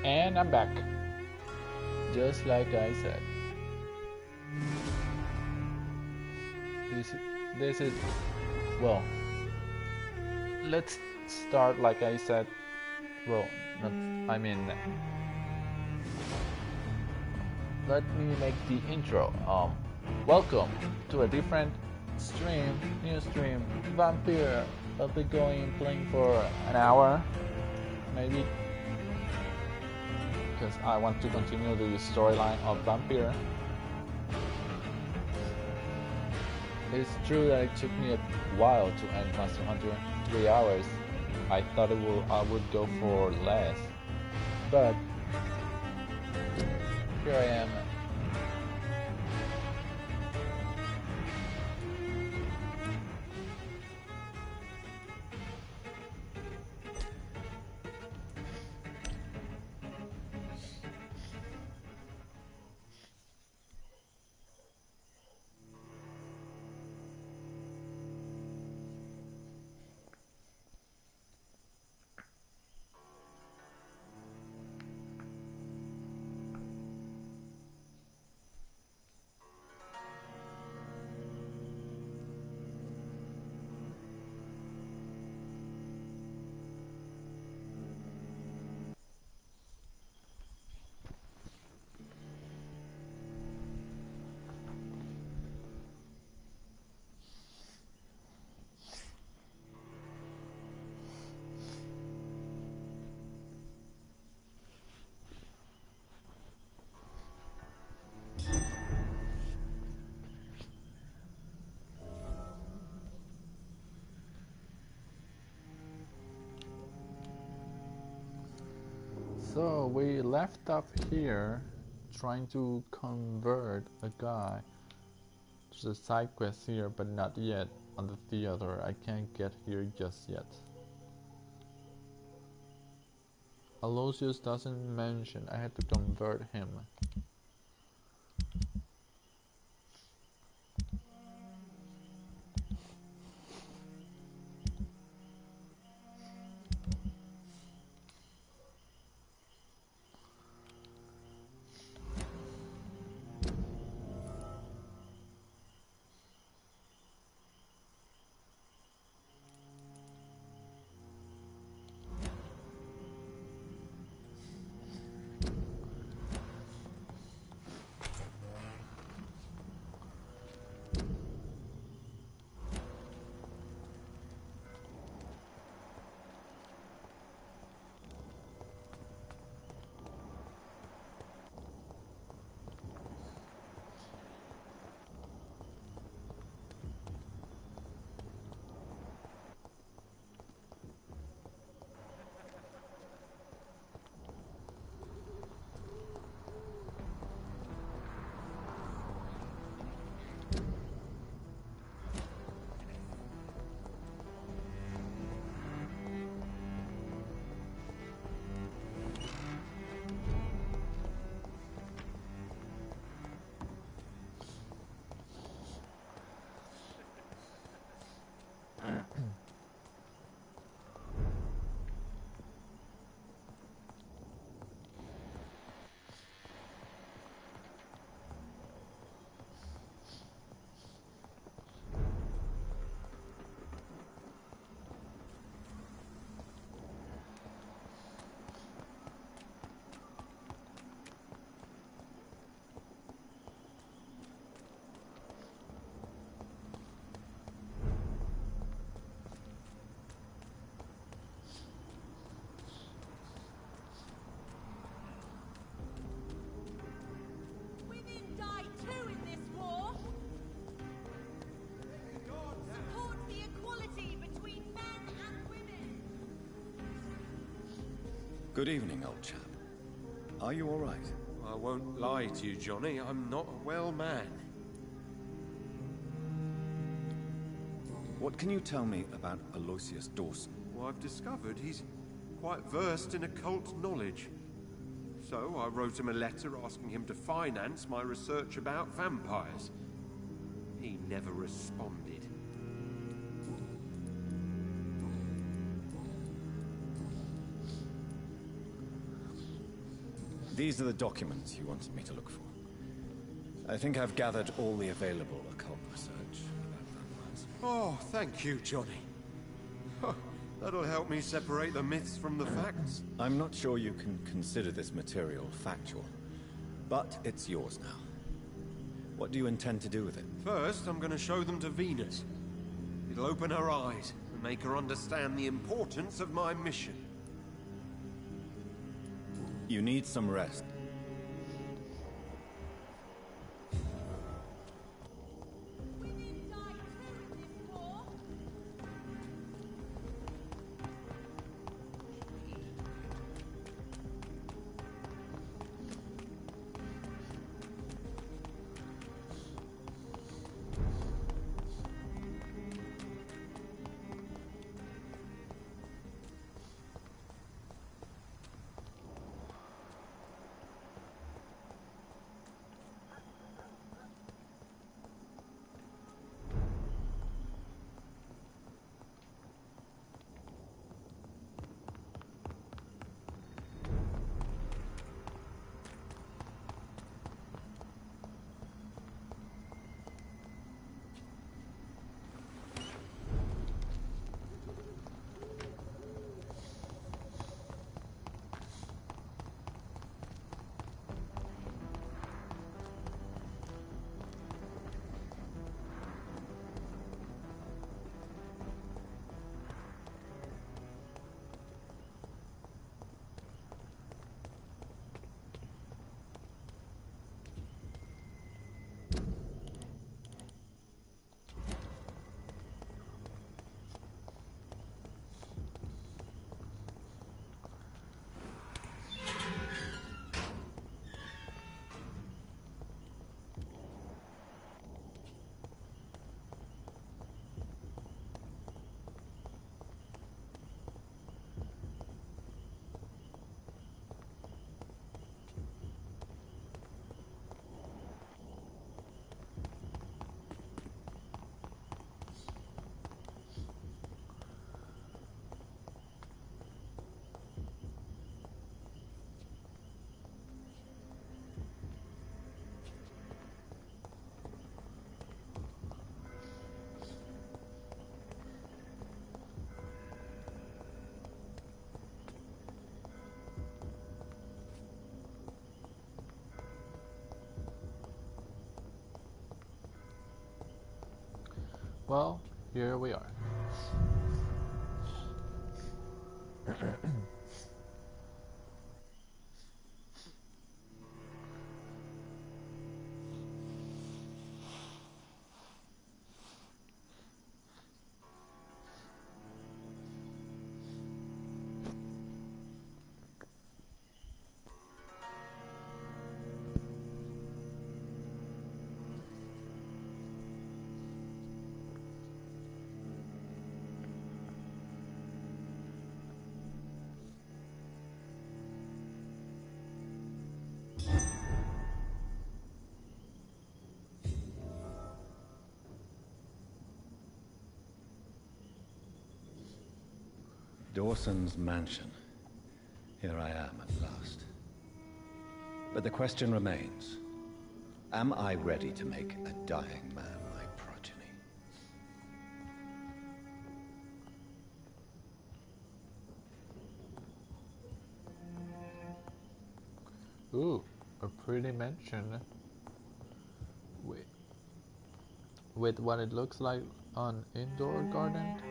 And I'm back. Just like I said. This is well, let's start like I said. Well, not I mean let me make the intro. Welcome to a different stream, new stream, Vampyr. I'll be playing for an hour, maybe, because I want to continue the storyline of Vampyr. It's true that it took me a while to end Monster Hunter, 3 hours. I thought I would go for less, but here I am. So we left up here trying to convert a guy. There's a side quest here, but not yet on the theater. I can't get here just yet. Aloysius doesn't mention I had to convert him. Good evening, old chap. Are you all right? I won't lie to you, Johnny. I'm not a well man. What can you tell me about Aloysius Dawson? Well, I've discovered he's quite versed in occult knowledge. So I wrote him a letter asking him to finance my research about vampires. He never responded. These are the documents you wanted me to look for. I think I've gathered all the available occult research about vampires. Oh, thank you, Johnny. Huh, that'll help me separate the myths from the facts. I'm not sure you can consider this material factual, but it's yours now. What do you intend to do with it? First, I'm going to show them to Venus. It'll open her eyes and make her understand the importance of my mission. You need some rest. Well, here we are. Dawson's mansion. Here I am at last. But the question remains, am I ready to make a dying man my progeny? Ooh, a pretty mansion with what it looks like an indoor garden.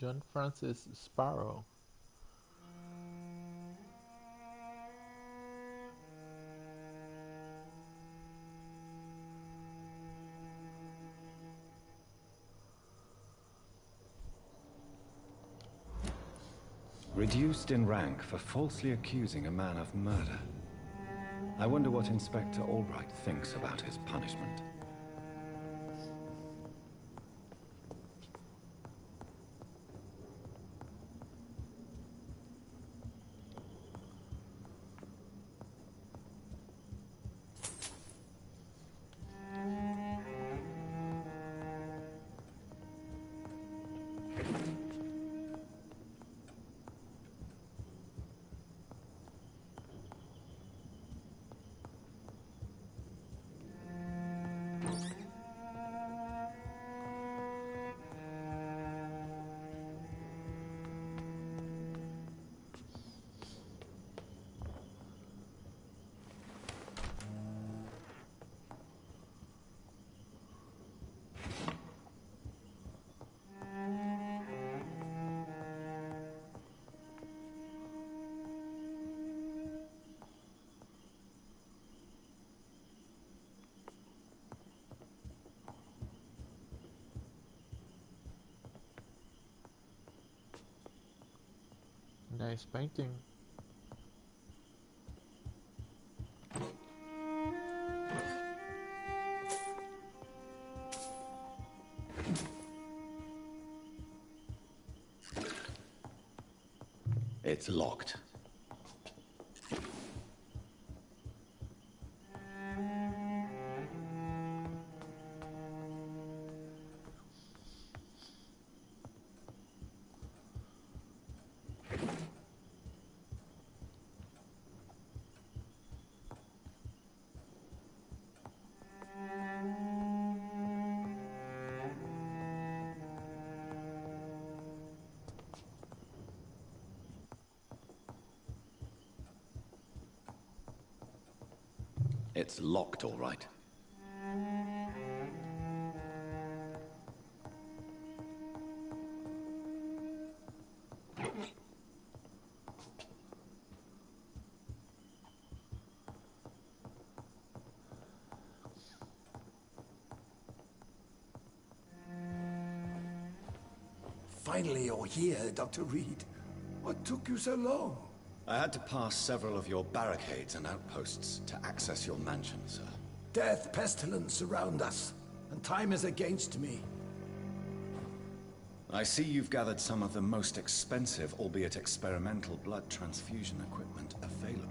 John Francis Sparrow. Reduced in rank for falsely accusing a man of murder. I wonder what Inspector Albright thinks about his punishment. Nice painting. It's locked. It's locked, all right. Finally, you're here, Dr. Reed. What took you so long? I had to pass several of your barricades and outposts to access your mansion, sir. Death, pestilence surround us, and time is against me. I see you've gathered some of the most expensive, albeit experimental, blood transfusion equipment available.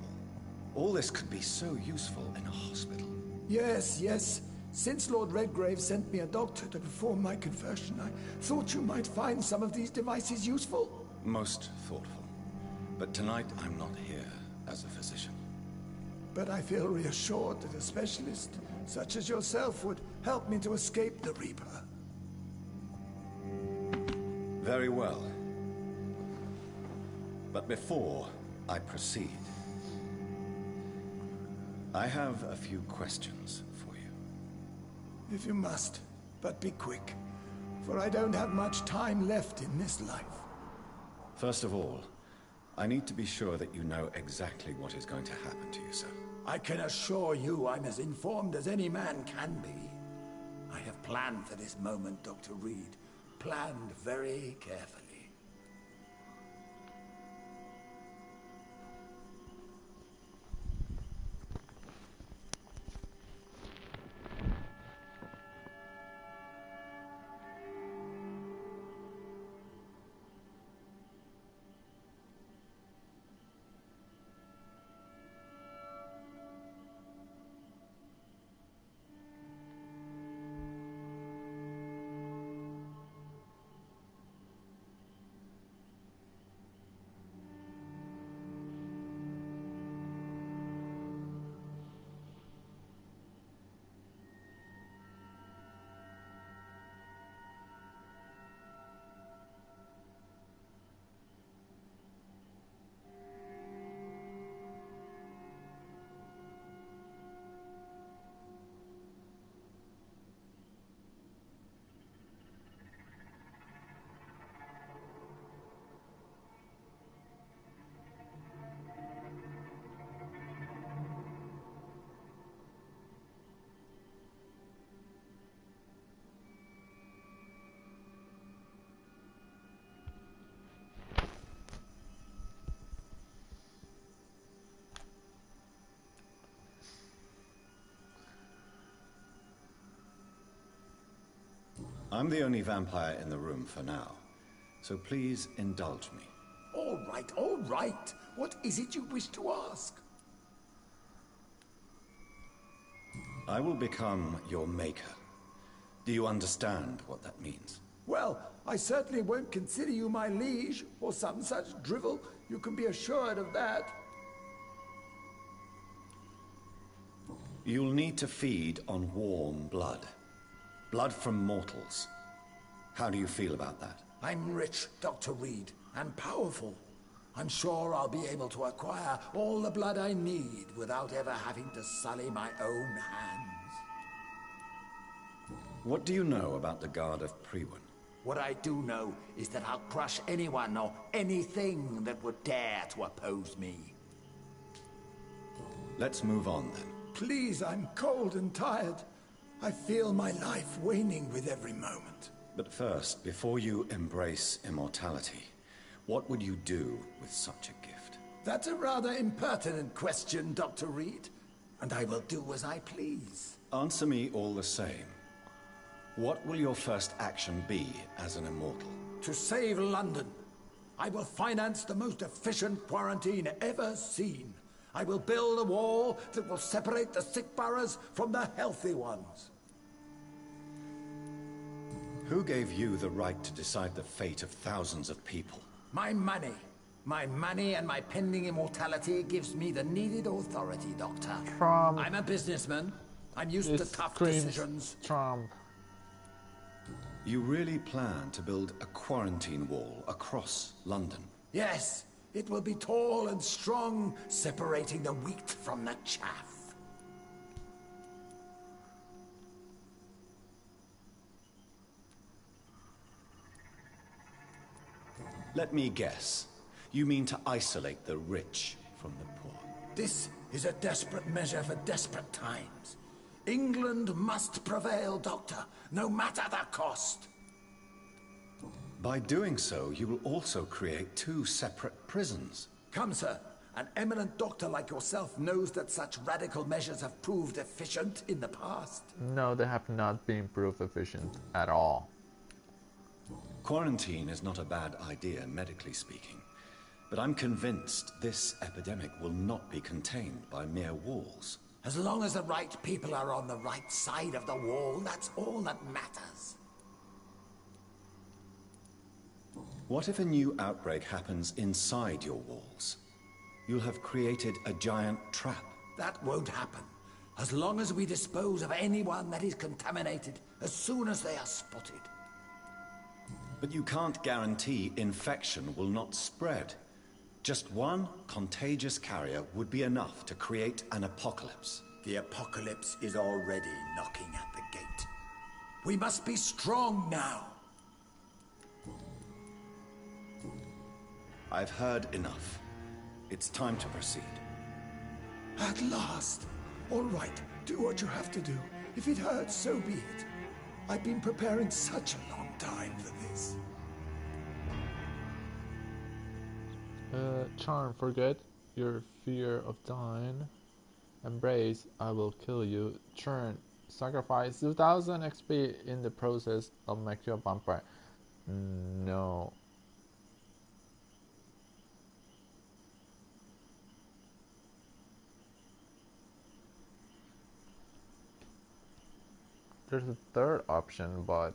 All this could be so useful in a hospital. Yes. Since Lord Redgrave sent me a doctor to perform my conversion, I thought you might find some of these devices useful. Most thoughtful. But tonight, I'm not here as a physician. But I feel reassured that a specialist such as yourself would help me to escape the Reaper. Very well. But before I proceed, I have a few questions for you. If you must, but be quick, for I don't have much time left in this life. First of all, I need to be sure that you know exactly what is going to happen to you, sir. I can assure you I'm as informed as any man can be. I have planned for this moment, Dr. Reed. Planned very carefully. I'm the only vampire in the room for now, so please indulge me. All right, all right. What is it you wish to ask? I will become your maker. Do you understand what that means? Well, I certainly won't consider you my liege, or some such drivel. You can be assured of that. You'll need to feed on warm blood. Blood from mortals. How do you feel about that? I'm rich, Dr. Reed, and powerful. I'm sure I'll be able to acquire all the blood I need without ever having to sully my own hands. What do you know about the Guard of Priwen? What I do know is that I'll crush anyone or anything that would dare to oppose me. Let's move on then. Please, I'm cold and tired. I feel my life waning with every moment. But first, before you embrace immortality, what would you do with such a gift? That's a rather impertinent question, Dr. Reed. And I will do as I please. Answer me all the same. What will your first action be as an immortal? To save London, I will finance the most efficient quarantine ever seen. I will build a wall that will separate the sick boroughs from the healthy ones. Who gave you the right to decide the fate of thousands of people? My money. My money and my pending immortality gives me the needed authority, Doctor. Trump. I'm a businessman. I'm used to tough decisions. Trump. You really plan to build a quarantine wall across London? Yes, it will be tall and strong, separating the wheat from the chaff. Let me guess. You mean to isolate the rich from the poor? This is a desperate measure for desperate times. England must prevail, Doctor, no matter the cost. By doing so, you will also create two separate prisons. Come, sir. An eminent doctor like yourself knows that such radical measures have proved efficient in the past. No, they have not been proved efficient at all. Quarantine is not a bad idea, medically speaking. But I'm convinced this epidemic will not be contained by mere walls. As long as the right people are on the right side of the wall, that's all that matters. What if a new outbreak happens inside your walls? You'll have created a giant trap. That won't happen. As long as we dispose of anyone that is contaminated as soon as they are spotted. But you can't guarantee infection will not spread. Just one contagious carrier would be enough to create an apocalypse. The apocalypse is already knocking at the gate. We must be strong now. I've heard enough. It's time to proceed. At last. All right, do what you have to do. If it hurts, so be it. I've been preparing such a long time for this. Charm, forget your fear of dying. Embrace, I will kill you. Churn, sacrifice 2000 XP in the process of make you a vampire. No. There's a third option, but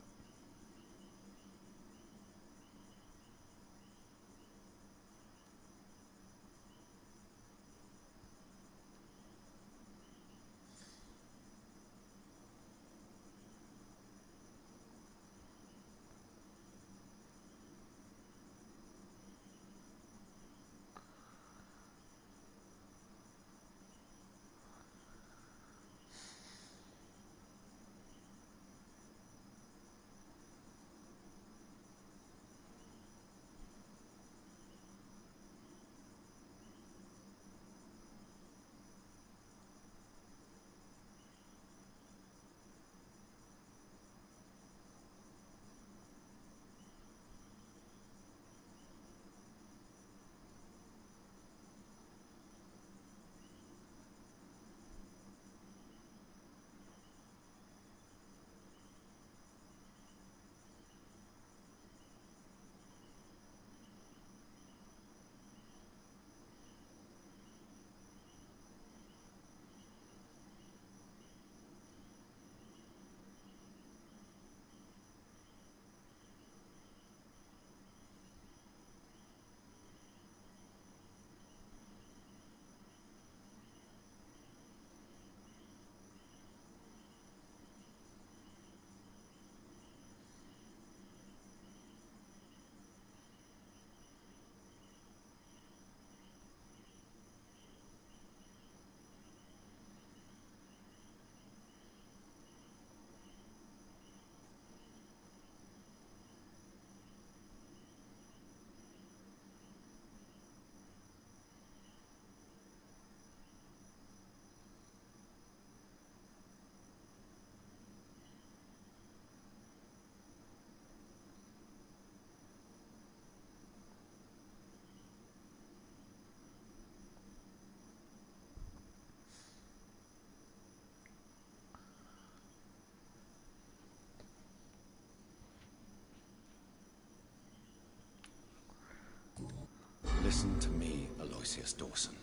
Listen to me, Aloysius Dawson.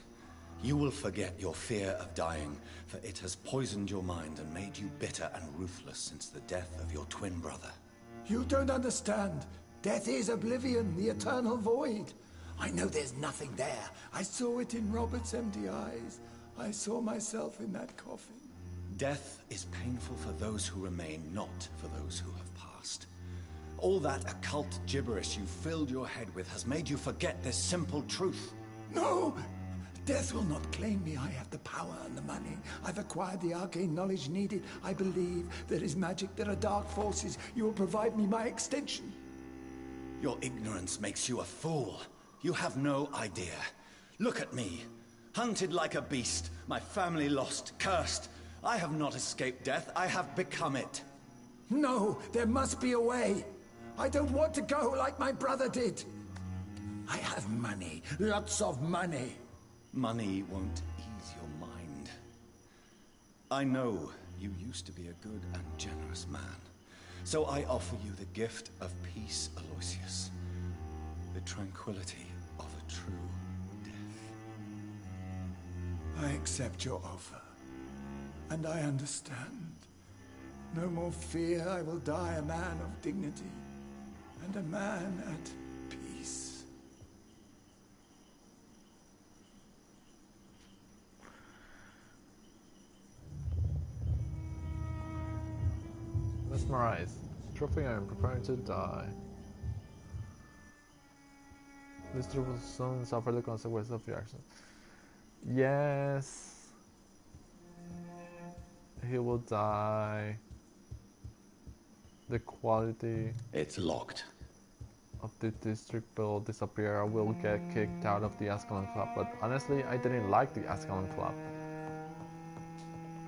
You will forget your fear of dying, for it has poisoned your mind and made you bitter and ruthless since the death of your twin brother. You don't understand. Death is oblivion, the eternal void. I know there's nothing there. I saw it in Robert's empty eyes. I saw myself in that coffin. Death is painful for those who remain, not for those who have passed. All that occult gibberish you filled your head with has made you forget this simple truth. No! Death will not claim me. I have the power and the money. I've acquired the arcane knowledge needed. I believe there is magic, there are dark forces. You will provide me my extension. Your ignorance makes you a fool. You have no idea. Look at me. Hunted like a beast, my family lost, cursed. I have not escaped death, I have become it. No, there must be a way. I don't want to go like my brother did. I have money, lots of money. Money won't ease your mind. I know you used to be a good and generous man. So I offer you the gift of peace, Aloysius. The tranquility of a true death. I accept your offer. And I understand. No more fear, I will die a man of dignity. And a man at peace. Mesmerized. Trophy, I am preparing to die. This troop will soon suffer the consequences of your actions. Yes. He will die. The quality It's locked. of the district will disappear. I will get kicked out of the Ascalon Club. But honestly, I didn't like the Ascalon Club.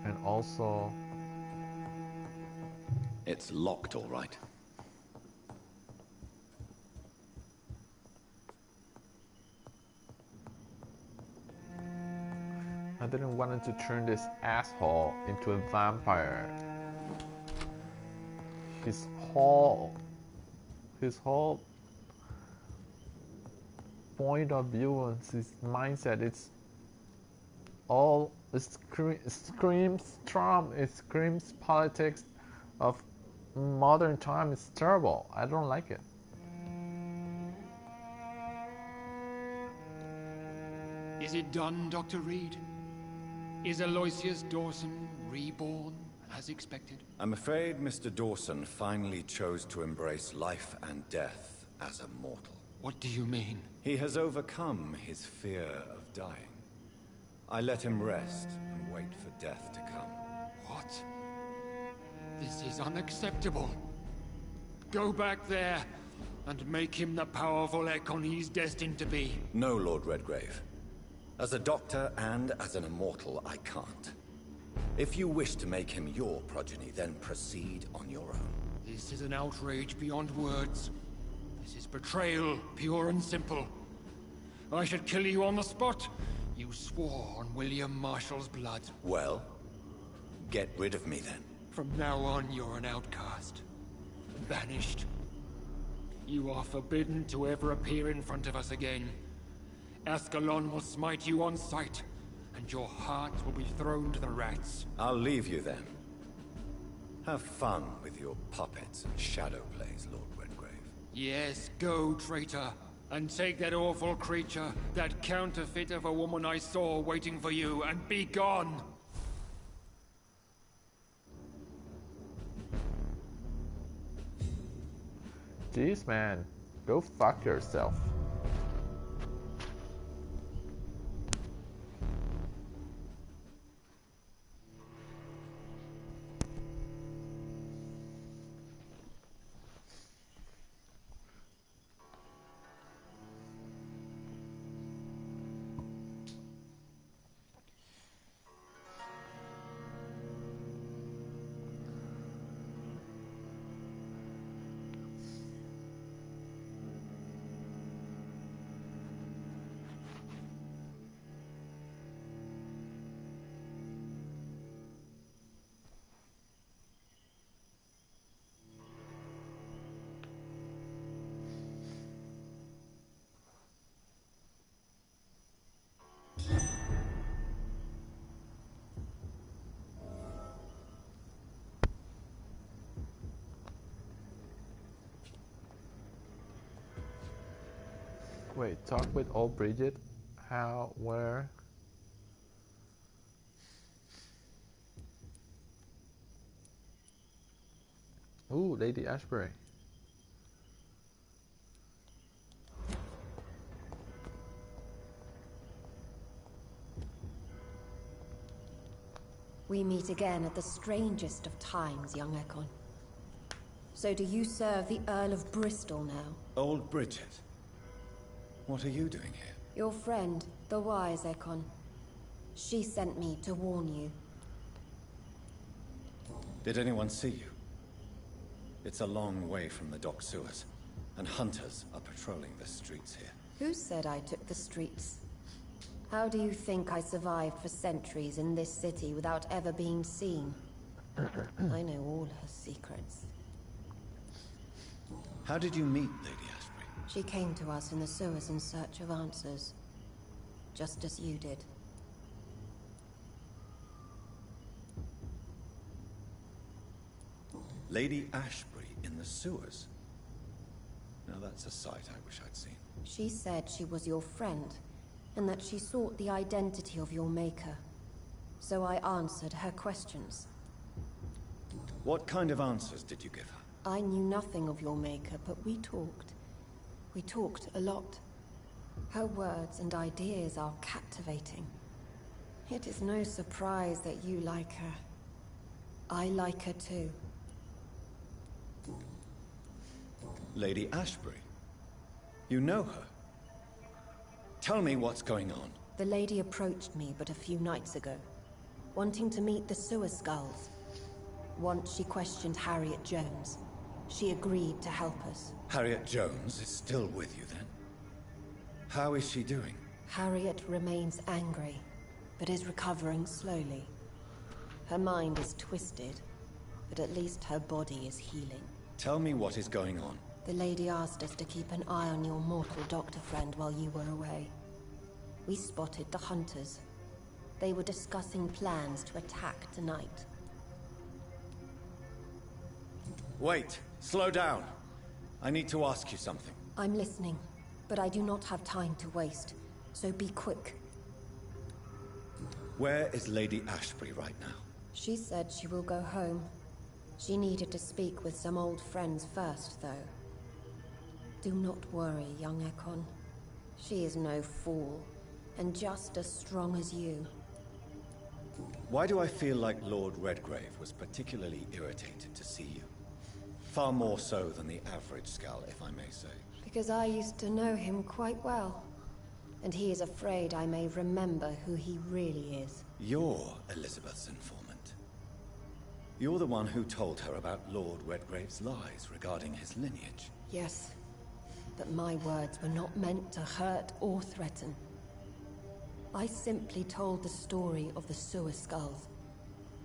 And also... It's locked, all right. I didn't want to turn this asshole into a vampire. His whole point of view and his mindset, it's all screams Trump, it screams politics of modern time. It's terrible. I don't like it. Is it done, Dr. Reed? Is Aloysius Dawson reborn as expected? I'm afraid Mr. Dawson finally chose to embrace life and death as a mortal. What do you mean? He has overcome his fear of dying. I let him rest and wait for death to come. What? This is unacceptable. Go back there and make him the powerful Ekon he's destined to be. No, Lord Redgrave. As a doctor and as an immortal, I can't. If you wish to make him your progeny, then proceed on your own. This is an outrage beyond words. This is betrayal, pure and simple. I should kill you on the spot. You swore on William Marshall's blood. Well, get rid of me then. From now on, you're an outcast. Banished. You are forbidden to ever appear in front of us again. Ascalon will smite you on sight, and your heart will be thrown to the rats. I'll leave you then. Have fun with your puppets and shadow plays, Lord Redgrave. Yes, go, traitor, and take that awful creature, that counterfeit of a woman I saw waiting for you, and be gone! Jeez, man, go fuck yourself. Wait, talk with old Bridget? How, where? Ooh, Lady Ashbury. We meet again at the strangest of times, young Ekon. So do you serve the Earl of Bristol now? Old Bridget. What are you doing here? Your friend, the wise Ekon. She sent me to warn you. Did anyone see you? It's a long way from the dock sewers, and hunters are patrolling the streets here. Who said I took the streets? How do you think I survived for centuries in this city without ever being seen? I know all her secrets. How did you meet Lady Ashbury? She came to us in the sewers in search of answers. Just as you did. Lady Ashbury in the sewers? Now that's a sight I wish I'd seen. She said she was your friend, and that she sought the identity of your maker. So I answered her questions. What kind of answers did you give her? I knew nothing of your maker, but we talked. We talked a lot. Her words and ideas are captivating. It is no surprise that you like her. I like her too. Lady Ashbury? You know her? Tell me what's going on. The lady approached me but a few nights ago, wanting to meet the sewer skulls. Once she questioned Harriet Jones. She agreed to help us. Harriet Jones is still with you then? How is she doing? Harriet remains angry, but is recovering slowly. Her mind is twisted, but at least her body is healing. Tell me what is going on. The lady asked us to keep an eye on your mortal doctor friend while you were away. We spotted the hunters. They were discussing plans to attack tonight. Wait, slow down. I need to ask you something. I'm listening, but I do not have time to waste, so be quick. Where is Lady Ashbury right now? She said she will go home. She needed to speak with some old friends first, though. Do not worry, young Ekon. She is no fool, and just as strong as you. Why do I feel like Lord Redgrave was particularly irritated to see you? Far more so than the average Skull, if I may say. Because I used to know him quite well. And he is afraid I may remember who he really is. You're Elizabeth's informant. You're the one who told her about Lord Redgrave's lies regarding his lineage. Yes, but my words were not meant to hurt or threaten. I simply told the story of the sewer skulls,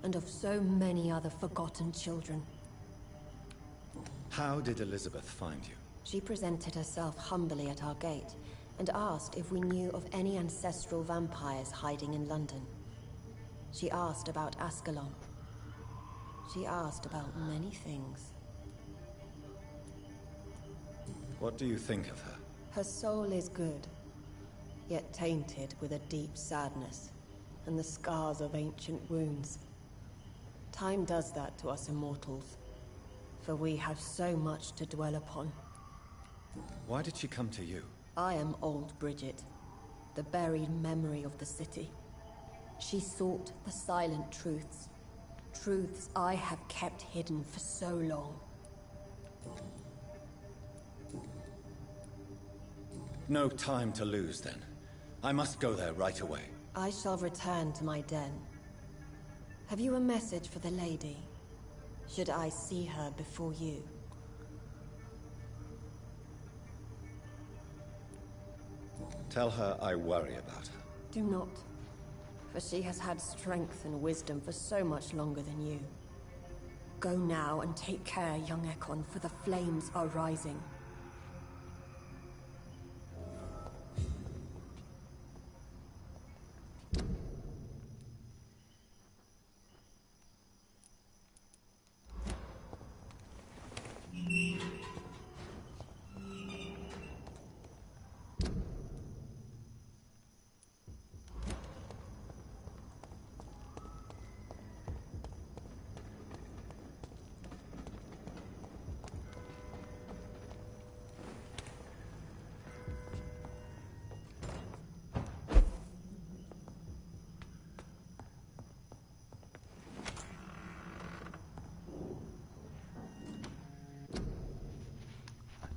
and of so many other forgotten children. How did Elizabeth find you? She presented herself humbly at our gate, and asked if we knew of any ancestral vampires hiding in London. She asked about Ascalon. She asked about many things. What do you think of her? Her soul is good, yet tainted with a deep sadness, and the scars of ancient wounds. Time does that to us immortals, for we have so much to dwell upon. Why did she come to you? I am old Bridget, the buried memory of the city. She sought the silent truths, truths I have kept hidden for so long. No time to lose, then. I must go there right away. I shall return to my den. Have you a message for the lady? Should I see her before you? Tell her I worry about her. Do not, for she has had strength and wisdom for so much longer than you. Go now and take care, young Ekon, for the flames are rising.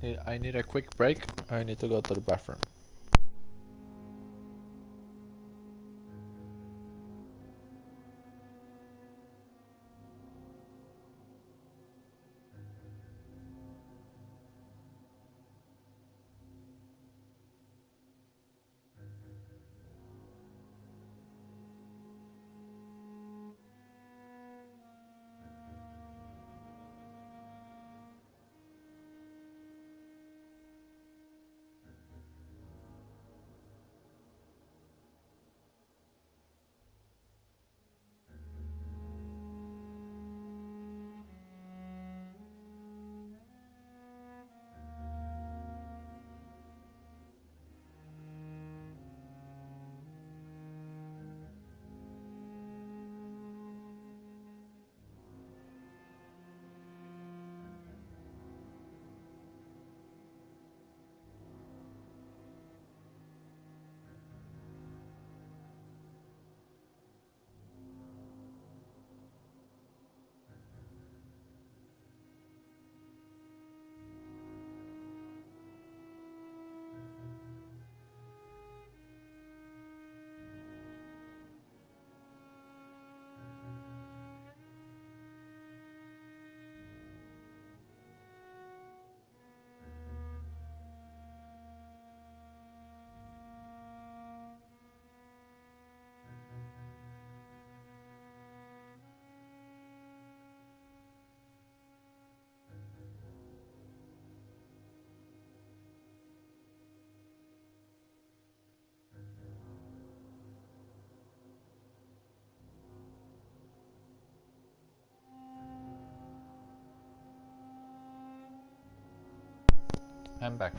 I need a quick break. I need to go to the bathroom. I'm back.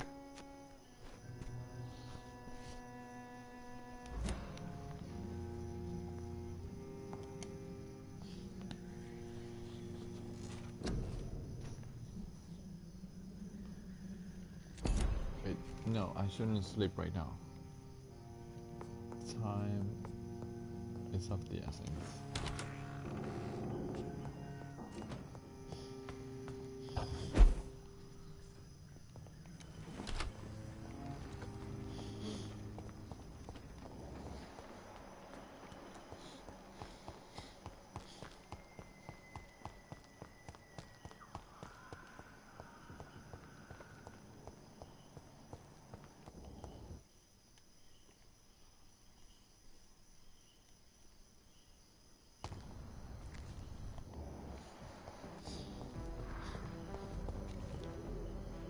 Wait, no, I shouldn't sleep right now. Time is of the essence.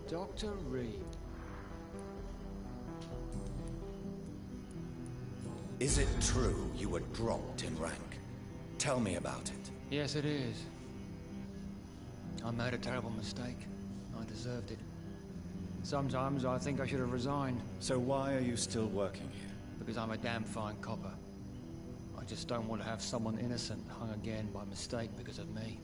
Dr. Reed. Is it true you were dropped in rank? Tell me about it. Yes, it is. I made a terrible mistake. I deserved it. Sometimes I think I should have resigned. So why are you still working here? Because I'm a damn fine copper. I just don't want to have someone innocent hung again by mistake because of me.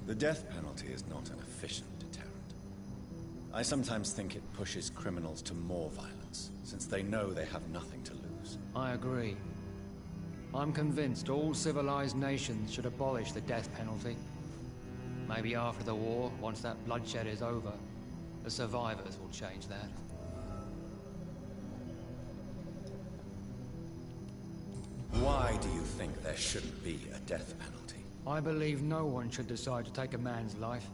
The death penalty is not an efficient deterrent. I sometimes think it pushes criminals to more violence, since they know they have nothing to lose. I agree. I'm convinced all civilized nations should abolish the death penalty. Maybe after the war, once that bloodshed is over, the survivors will change that. Why do you think there shouldn't be a death penalty? I believe no one should decide to take a man's life.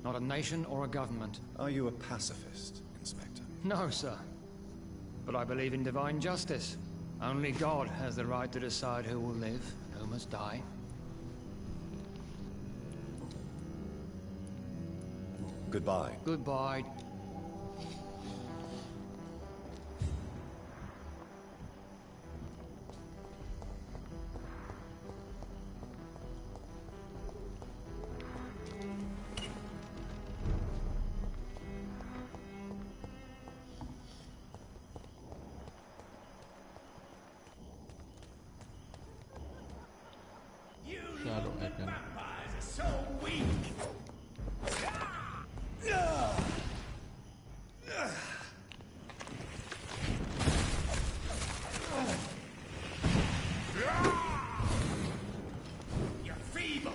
Not a nation or a government. Are you a pacifist, Inspector? No, sir. But I believe in divine justice. Only God has the right to decide who will live and who must die. Goodbye. Goodbye. Shadow again. Vampires are so weak. You're feeble.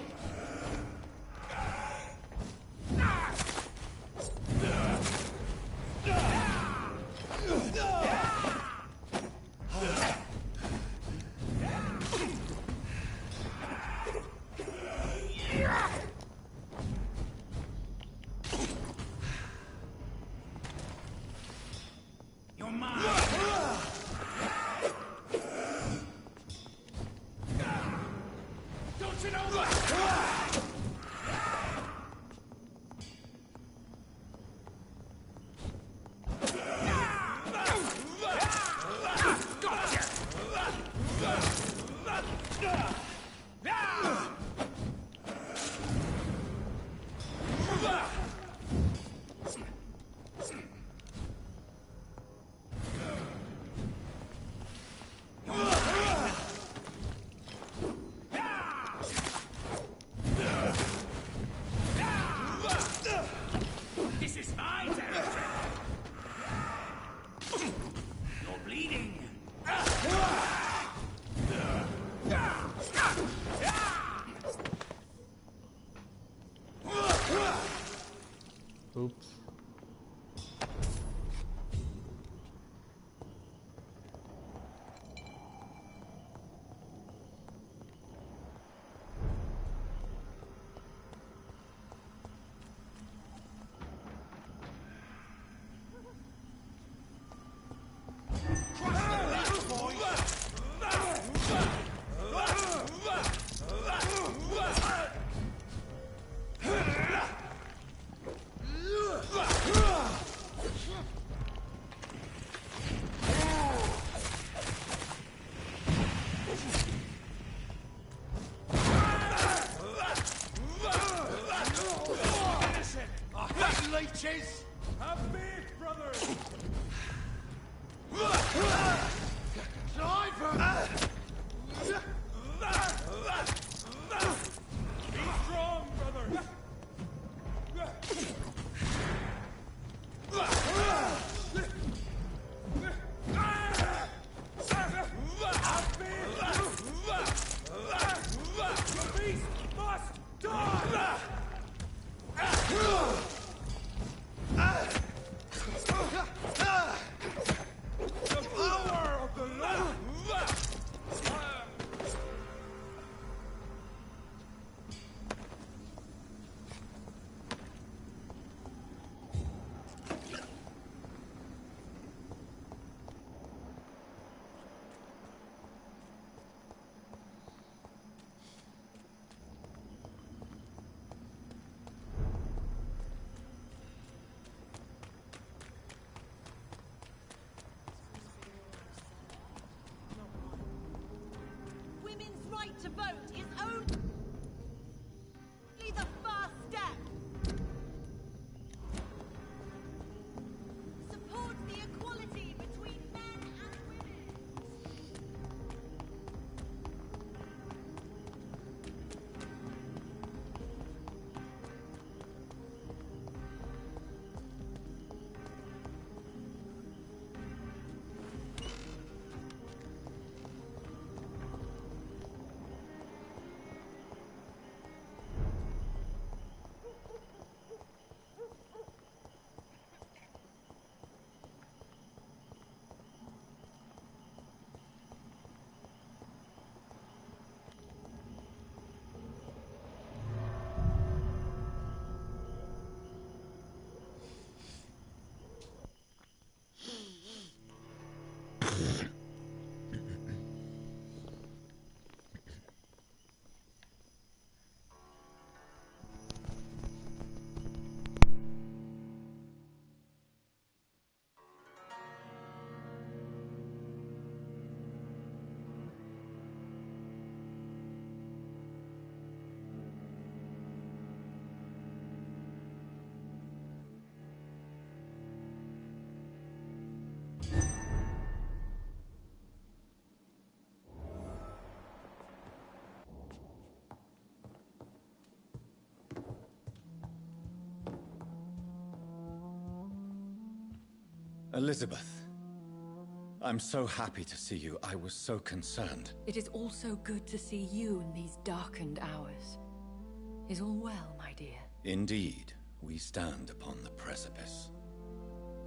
You're mine. Don't you know what? This is my territory. You're bleeding. Oops. Leeches! Have faith, brothers! Be strong, brother! Have faith! The beast must die! The power of the Lord! Women's right to vote is only the first step. Support the equality between men and women. Elizabeth. I'm so happy to see you. I was so concerned. It is also good to see you in these darkened hours. Is all well, my dear? Indeed, we stand upon the precipice.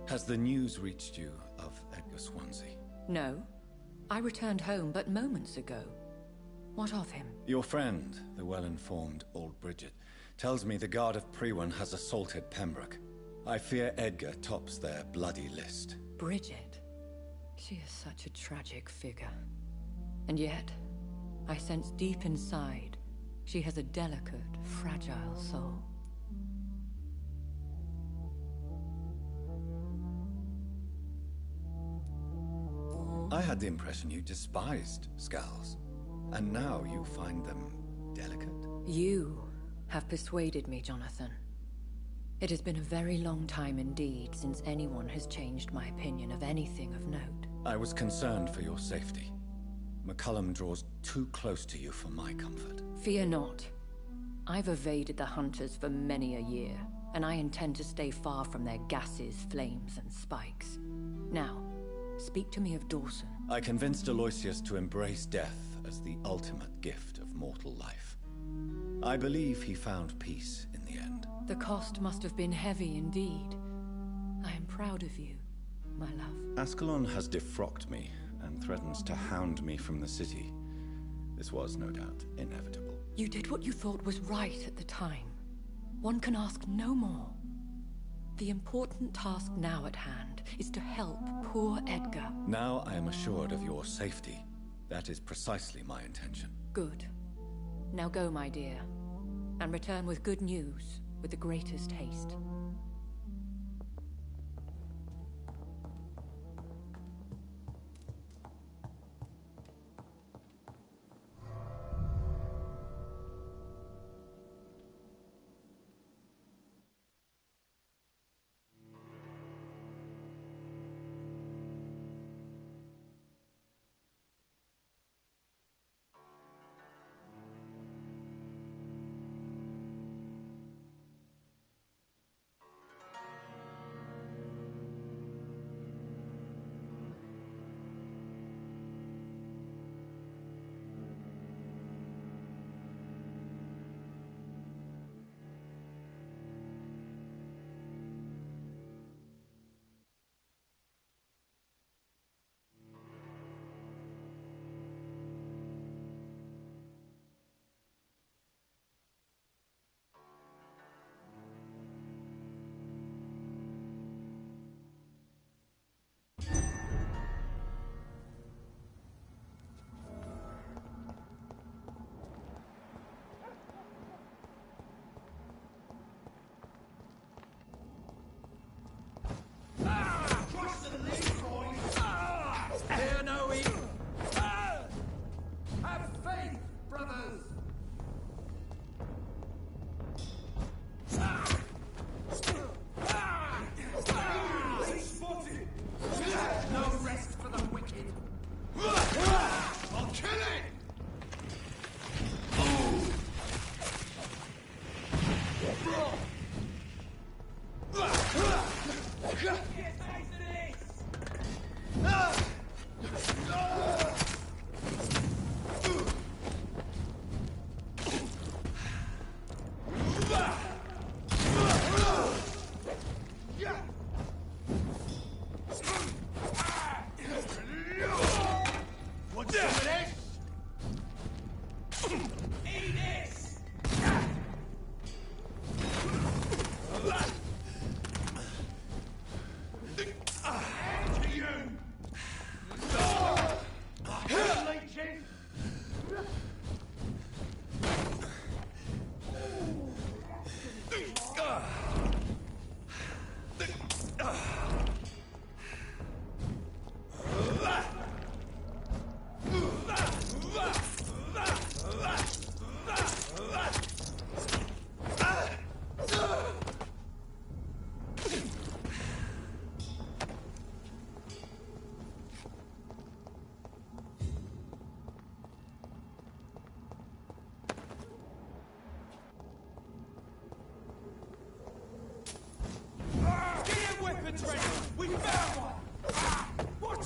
Has the news reached you of Edgar Swansea? No. I returned home but moments ago. What of him? Your friend, the well-informed old Bridget, tells me the Guard of Priwen has assaulted Pembroke. I fear Edgar tops their bloody list. Bridget? She is such a tragic figure. And yet, I sense deep inside, she has a delicate, fragile soul. I had the impression you despised Skulls. And now you find them delicate? You have persuaded me, Jonathan. It has been a very long time indeed since anyone has changed my opinion of anything of note. I was concerned for your safety. McCullum draws too close to you for my comfort. Fear not. I've evaded the hunters for many a year, and I intend to stay far from their gases, flames, and spikes. Now, speak to me of Dawson. I convinced Aloysius to embrace death as the ultimate gift of mortal life. I believe he found peace in the end. The cost must have been heavy indeed. I am proud of you, my love. Ascalon has defrocked me and threatens to hound me from the city. This was, no doubt, inevitable. You did what you thought was right at the time. One can ask no more. The important task now at hand is to help poor Edgar. Now I am assured of your safety. That is precisely my intention. Good. Now go, my dear, and return with good news with the greatest haste.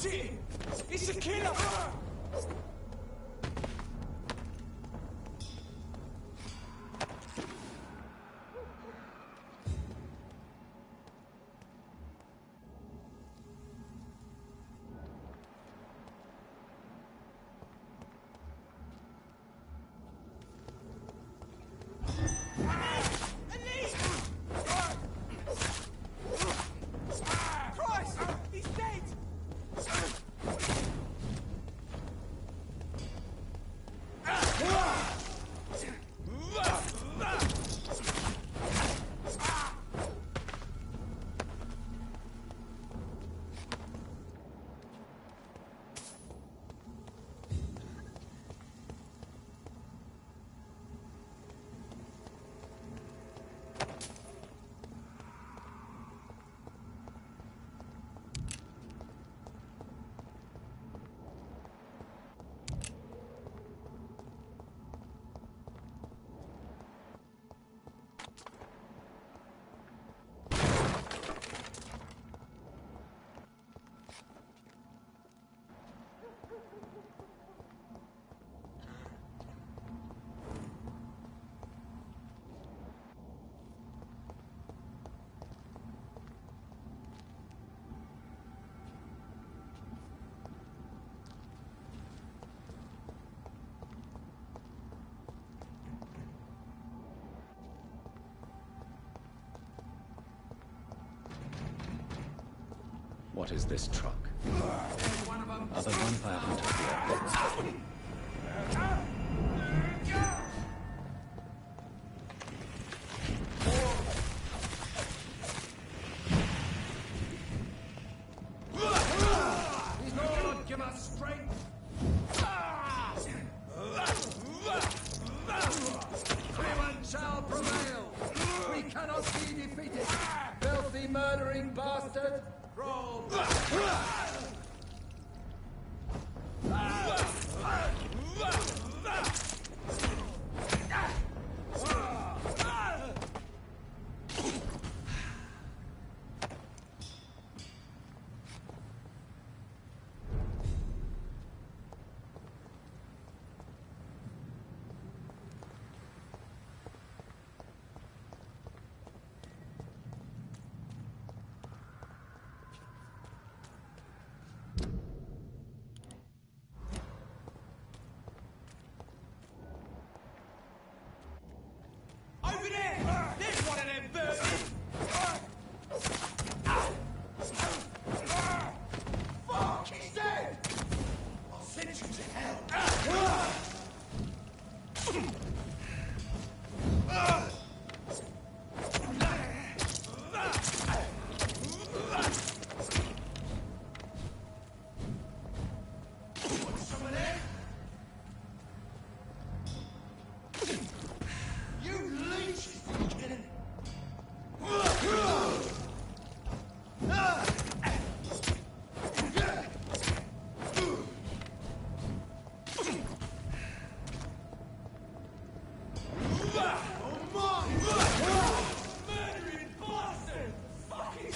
Shit! It's a killer! What is this truck? Other vampire hunters here. His Lord, give us strength! Everyone shall prevail! We cannot be defeated! Filthy murdering bastard! Roll! Over there! There's one of them birds! Fuck! He's dead! I'll send you to hell! Want some of that? You leeches, you kidding? Murdering bastard! Fucking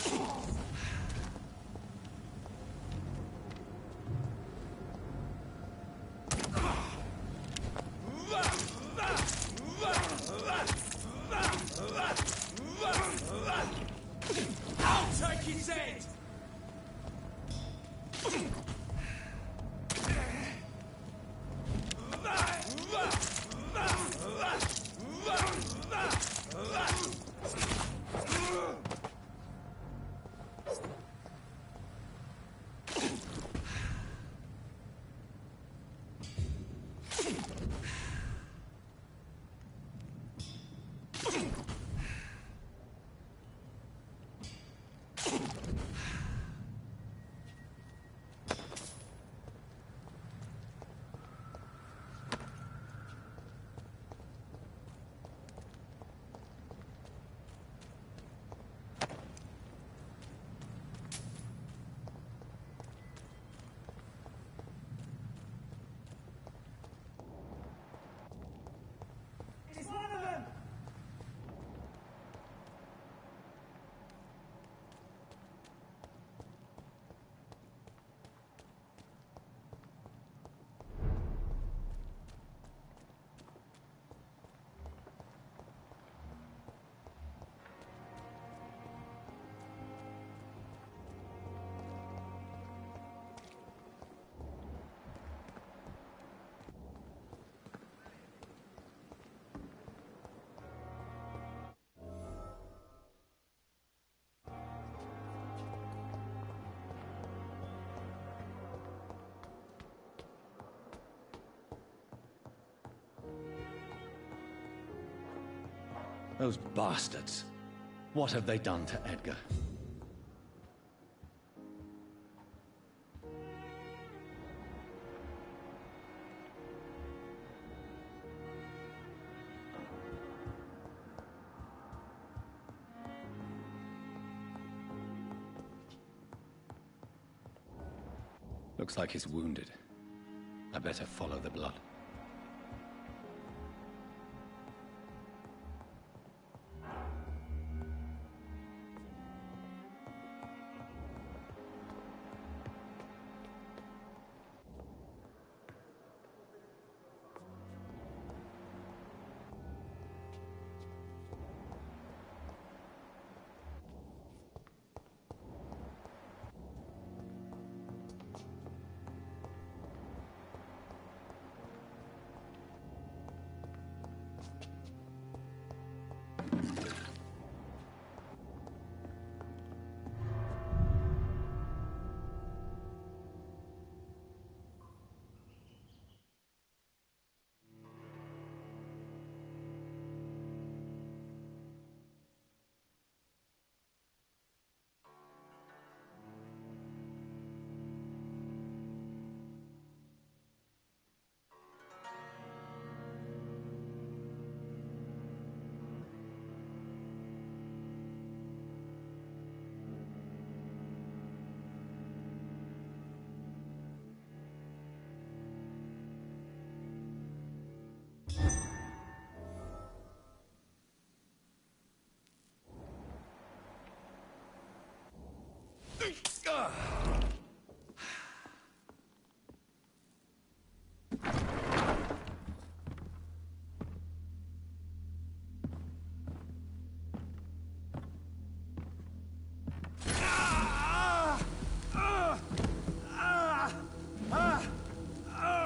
I'll take his head! Those bastards. What have they done to Edgar? Looks like he's wounded. I better follow the blood.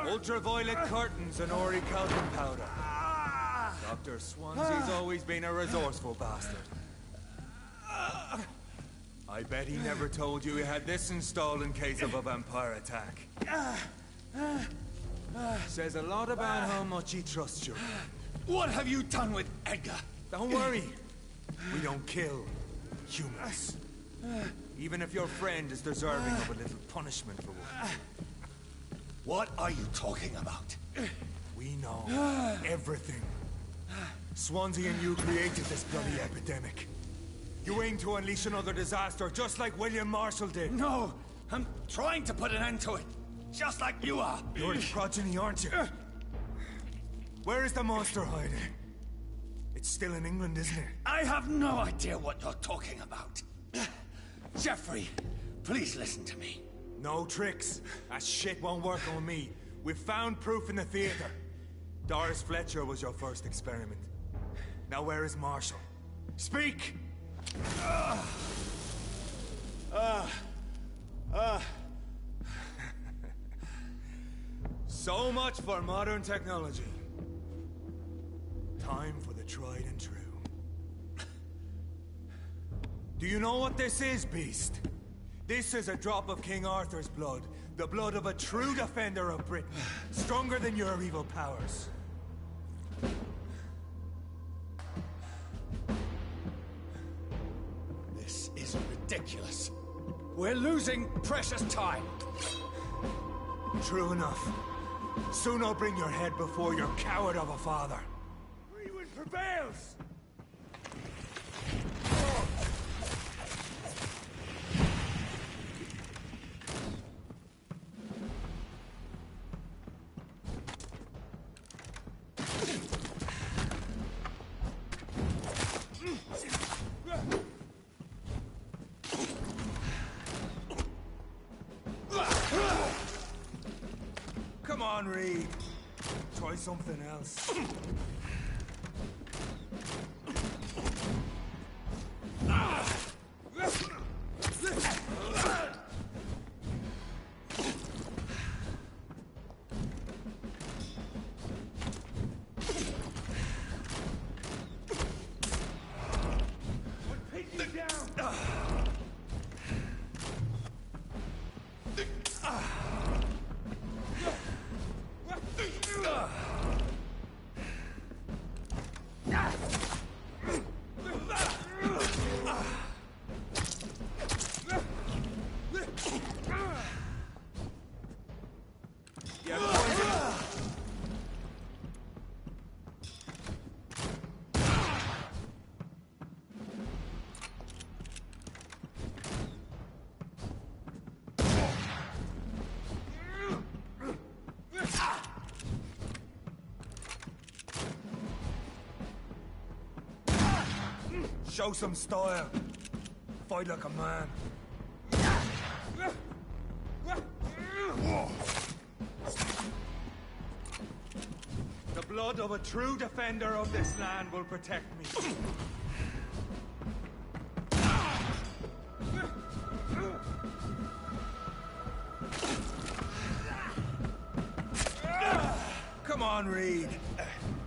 Ultraviolet curtains and orichalcum powder. Dr. Swansea's always been a resourceful bastard. I bet he never told you he had this installed in case of a vampire attack. Says a lot about how much he trusts you. What have you done with Edgar? Don't worry. We don't kill humans. Even if your friend is deserving of a little punishment for one. What are you talking about? We know everything. Swansea and you created this bloody epidemic. You aim to unleash another disaster, just like William Marshall did. No! I'm trying to put an end to it, just like you are! You're its progeny, aren't you? Where is the monster hiding? It's still in England, isn't it? I have no idea what you're talking about. Jeffrey, please listen to me. No tricks. That shit won't work on me. We've found proof in the theater. Doris Fletcher was your first experiment. Now where is Marshall? Speak! So much for modern technology. Time for the tried and true. Do you know what this is, Beast? This is a drop of King Arthur's blood. The blood of a true defender of Britain. Stronger than your evil powers. This is ridiculous. We're losing precious time. True enough. Soon I'll bring your head before your coward of a father. Rewind prevails! Come on, Reed. Try something else. Show some style. Fight like a man. The blood of a true defender of this land will protect me. Come on, Reed.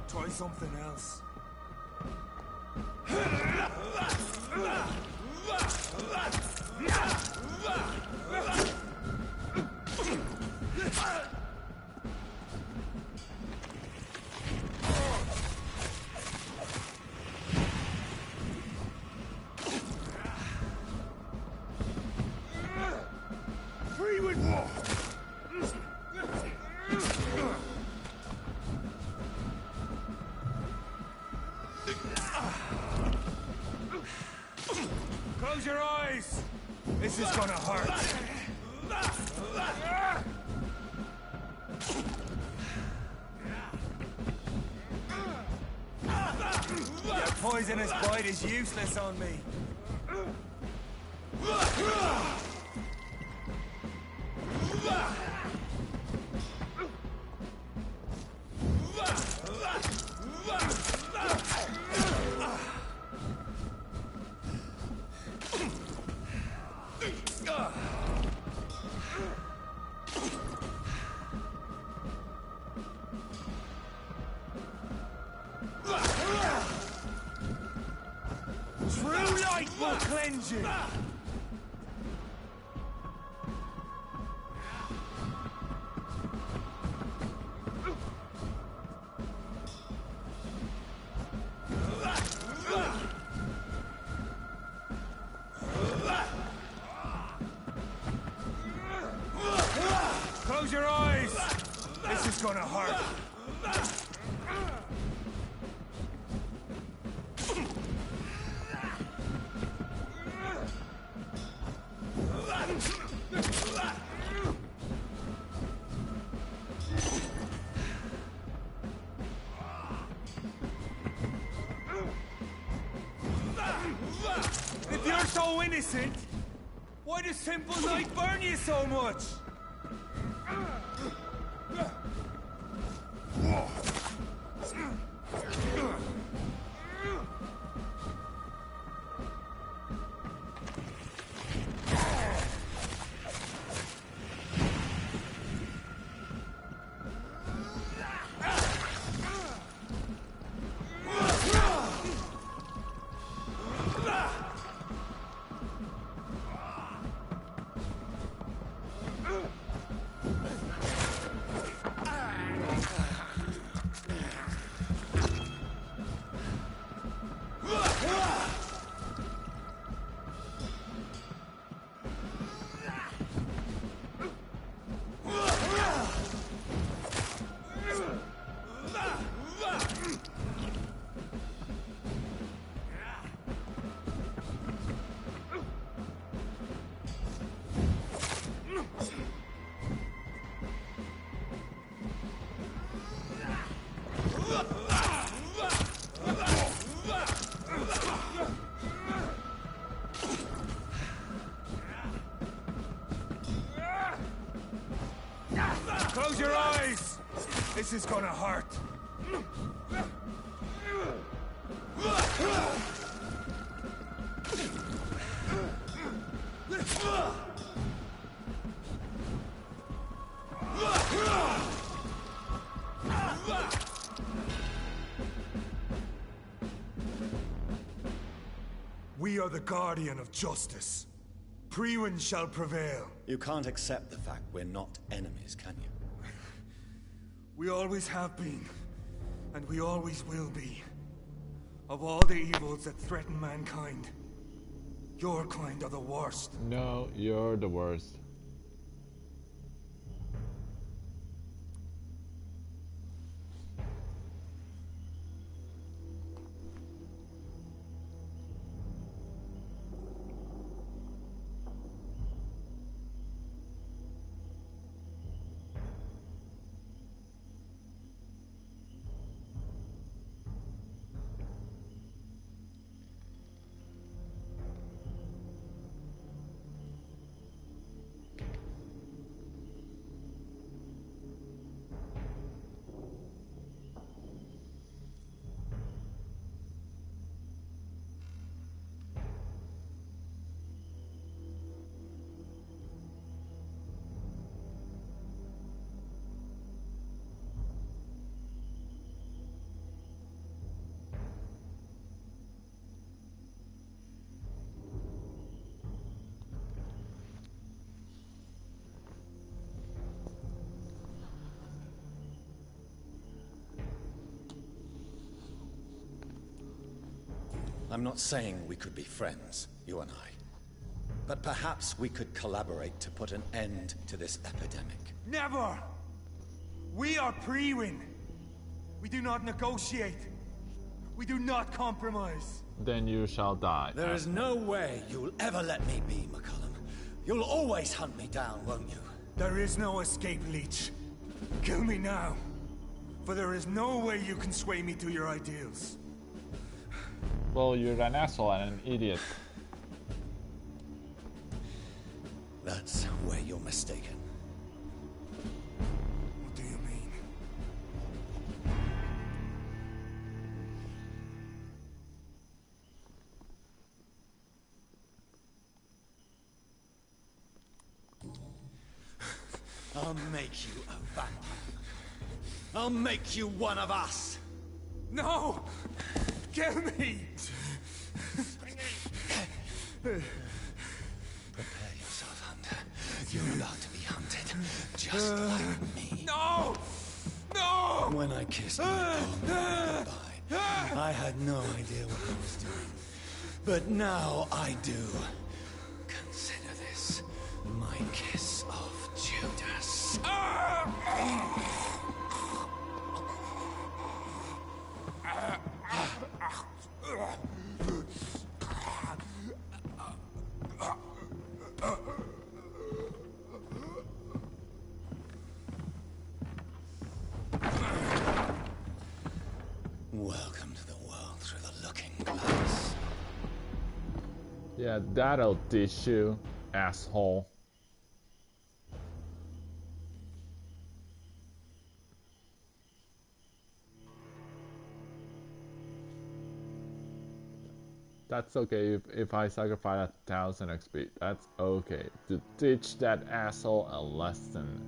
Try something else. Close your eyes! This is gonna hurt. Your poisonous bite is useless on me. True light will cleanse you! Close your eyes! This is gonna hurt. If you're so innocent, why does simple light burn you so much? Close your eyes! This is gonna hurt. We are the guardian of justice. Priwen shall prevail. You can't accept the fact we're not enemies, can you? We always have been, and we always will be. Of all the evils that threaten mankind, your kind are the worst. No, you're the worst. I'm not saying we could be friends, you and I. But perhaps we could collaborate to put an end to this epidemic. Never! We are Priwin. We do not negotiate. We do not compromise. Then you shall die. There is no way you'll ever let me be, McCullum. You'll always hunt me down, won't you? There is no escape, Leech. Kill me now. For there is no way you can sway me to your ideals. Well, you're an asshole and an idiot. That's where you're mistaken. What do you mean? I'll make you a vampire. I'll make you one of us. No! Kill me! Prepare yourself, Hunter. You're about to be hunted, just like me. No! No! When I kissed my partner goodbye, I had no idea what I was doing. But now I do. Consider this my kiss of Judas. Welcome to the world through the looking glass. Yeah, that'll teach you, asshole. That's okay if I sacrifice 1,000 XP. That's okay. To teach that asshole a lesson.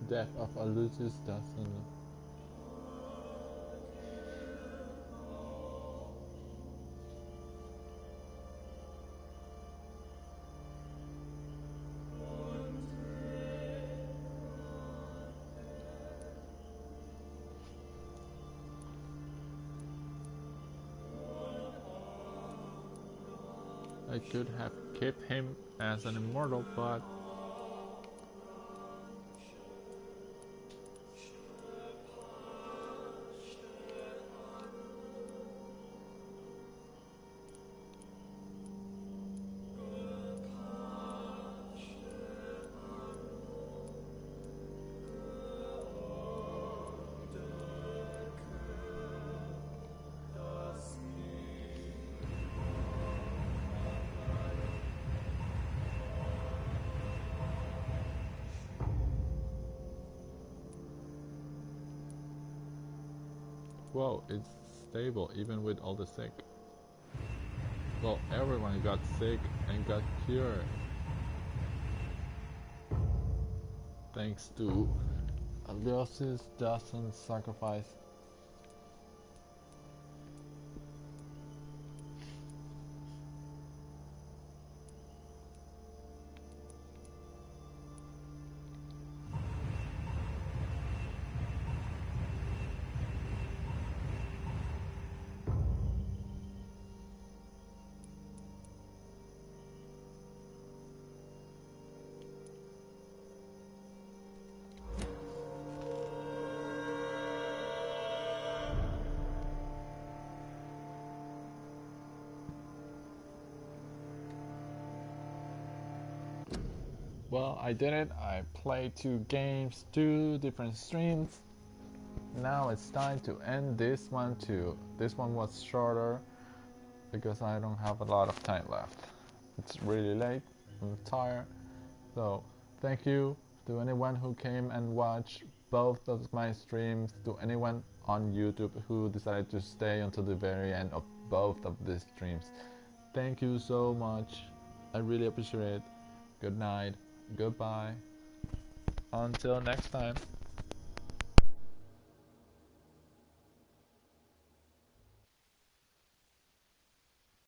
death of Lucius Dawson. I could have kept him as an immortal, but whoa, it's stable even with all the sick. Well, everyone got sick and got cured. Thanks to Lucius Dawson's sacrifice. Well, I did it. I played 2 games, 2 different streams. Now it's time to end this one too. This one was shorter because I don't have a lot of time left. It's really late. I'm tired. So thank you to anyone who came and watched both of my streams, to anyone on YouTube who decided to stay until the very end of both of these streams. Thank you so much. I really appreciate it. Good night. Goodbye. Until next time.